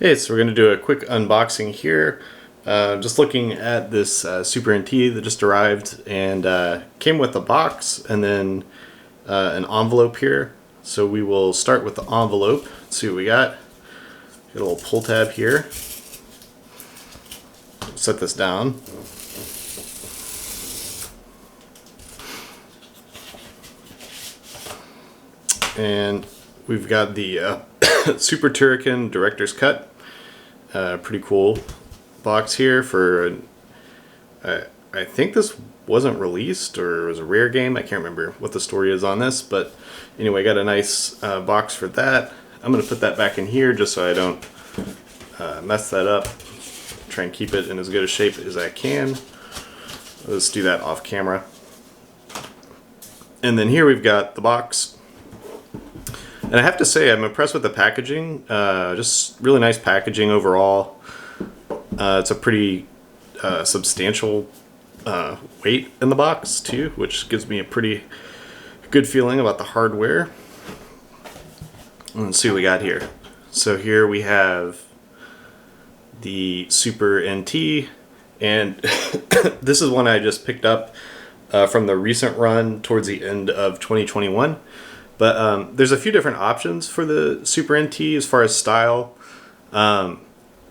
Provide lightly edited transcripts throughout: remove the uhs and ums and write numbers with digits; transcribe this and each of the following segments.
Hey, so we're going to do a quick unboxing here. Just looking at this Super NT that just arrived and came with a box and then an envelope here. So we will start with the envelope. Let's see what we got. Got a little pull tab here. Set this down. And we've got the Super Turrican Director's Cut. Pretty cool box here for, I think this wasn't released or it was a rare game. I can't remember what the story is on this, but anyway, got a nice box for that. I'm going to put that back in here just so I don't mess that up. Try and keep it in as good a shape as I can. Let's do that off camera. And then here we've got the box. And I have to say, I'm impressed with the packaging. Just really nice packaging overall. It's a pretty substantial weight in the box too, which gives me a pretty good feeling about the hardware. Let's see what we got here. So here we have the Super NT, and this is one I just picked up from the recent run towards the end of 2021. But there's a few different options for the Super NT as far as style. I'm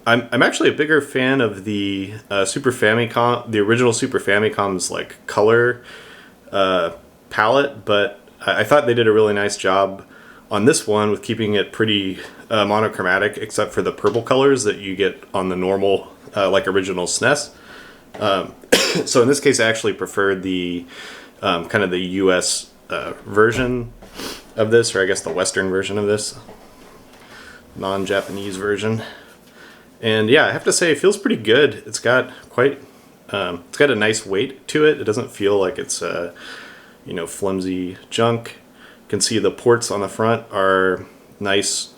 actually a bigger fan of the Super Famicom, the original Super Famicom's like color palette, but I thought they did a really nice job on this one with keeping it pretty monochromatic, except for the purple colors that you get on the normal like original SNES. So in this case, I actually preferred the kind of the US version of this, or I guess the Western version of this, non-Japanese version. And yeah, I have to say it feels pretty good. It's got quite, it's got a nice weight to it. It doesn't feel like it's you know, flimsy junk. You can see the ports on the front are nice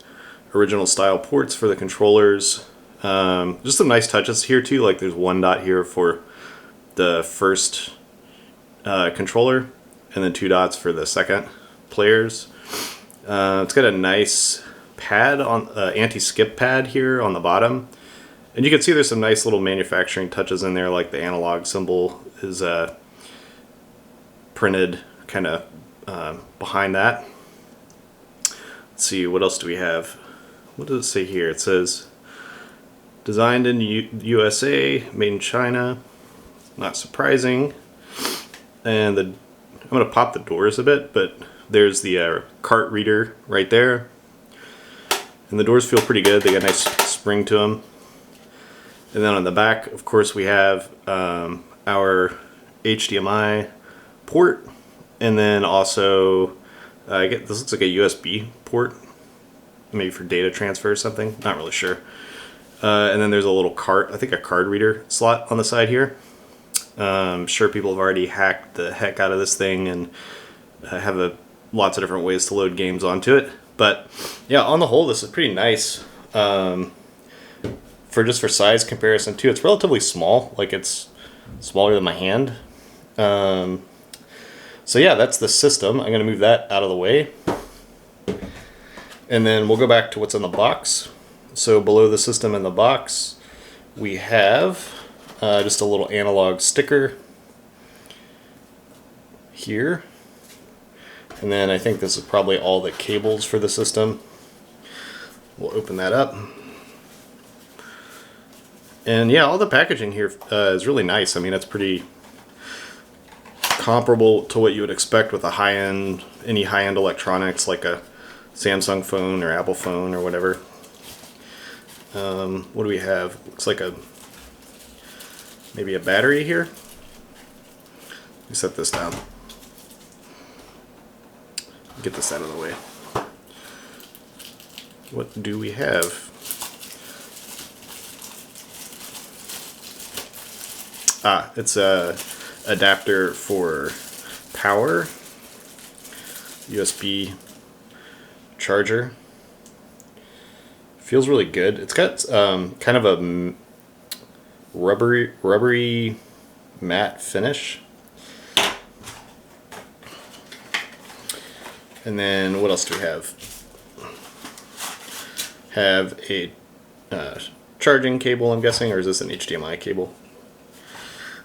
original style ports for the controllers. Just some nice touches here too, like there's one dot here for the first controller and then two dots for the second players. It's got a nice pad on anti-skip pad here on the bottom, and you can see there's some nice little manufacturing touches in there, like the analog symbol is printed kind of behind that. Let's see, what else do we have? What does it say here? It says designed in USA, made in China. Not surprising. And I'm going to pop the doors a bit, but there's the cart reader right there. And the doors feel pretty good. They got a nice spring to them. And then on the back, of course, we have our HDMI port. And then also, this looks like a USB port. Maybe for data transfer or something. Not really sure. And then there's a little cart, I think a card reader slot on the side here. I'm sure people have already hacked the heck out of this thing and have lots of different ways to load games onto it. But yeah, on the whole, this is pretty nice for size comparison too. It's relatively small, like it's smaller than my hand. So yeah, that's the system. I'm gonna move that out of the way, and then we'll go back to what's in the box. So below the system in the box, we have just a little analog sticker here. And then I think this is probably all the cables for the system. We'll open that up. And yeah, all the packaging here is really nice. I mean, it's pretty comparable to what you would expect with any high-end electronics like a Samsung phone or Apple phone or whatever. What do we have? Looks like maybe a battery here. Let me set this down. Get this out of the way. What do we have? It's a adapter for power, USB charger. Feels really good. It's got kind of a rubbery matte finish. And then what else do we have? Have a charging cable, I'm guessing, or is this an HDMI cable?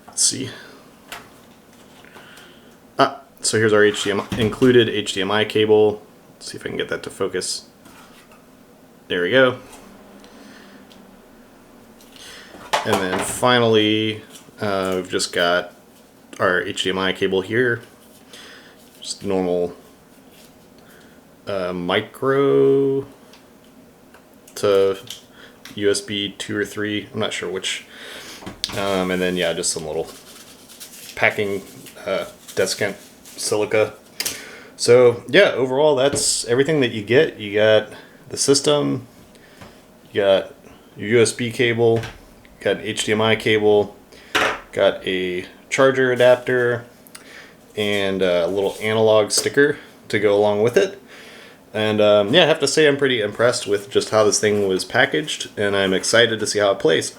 Let's see. So here's our HDMI, included HDMI cable. Let's see if I can get that to focus. There we go. And then finally, we've just got our HDMI cable here. Just normal micro to USB 2 or 3. I'm not sure which. And then, yeah, just some little packing desiccant silica. So yeah, overall that's everything that you get. You got the system, you got your USB cable, you got an HDMI cable, got a charger adapter, and a little analog sticker to go along with it. And yeah, I have to say I'm pretty impressed with just how this thing was packaged, and I'm excited to see how it plays.